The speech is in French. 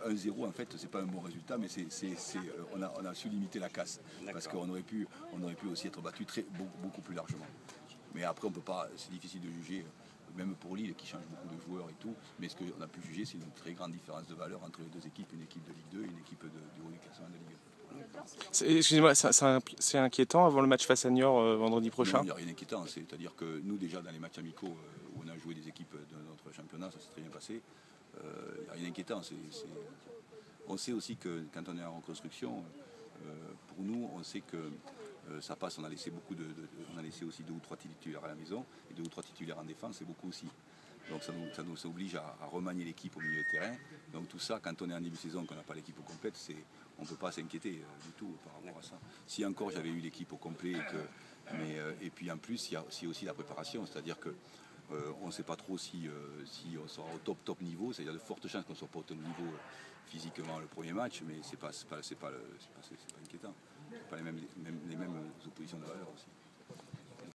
1-0, en fait, c'est pas un bon résultat, mais on a su limiter la casse. Parce qu'on aurait pu aussi être battu beaucoup plus largement. Mais après, on peut pas, c'est difficile de juger, même pour Lille qui change beaucoup de joueurs et tout. Mais ce qu'on a pu juger, c'est une très grande différence de valeur entre les deux équipes, une équipe de Ligue 2 et une équipe du haut du classement de Ligue 1. Excusez-moi, c'est inquiétant avant le match face à Niort vendredi prochain? Non, il n'y a rien d'inquiétant. C'est-à-dire que nous, déjà, dans les matchs amicaux où on a joué des équipes de notre championnat, ça s'est très bien passé. Il n'y a rien d'inquiétant. On sait aussi que quand on est en reconstruction, pour nous, on sait que ça passe. On a laissé on a laissé aussi 2 ou 3 titulaires à la maison et 2 ou 3 titulaires en défense, c'est beaucoup aussi. Donc ça nous oblige à remanier l'équipe au milieu de terrain. Donc tout ça, quand on est en début de saison, qu'on n'a pas l'équipe au complète, on ne peut pas s'inquiéter du tout par rapport à ça. Si encore j'avais eu l'équipe au complet, et puis en plus, il y a aussi la préparation, c'est-à-dire que on ne sait pas trop si on sera au top niveau, c'est-à-dire de fortes chances qu'on ne soit pas au top niveau physiquement le premier match, mais c'est pas inquiétant. C'est pas les mêmes oppositions de valeur aussi.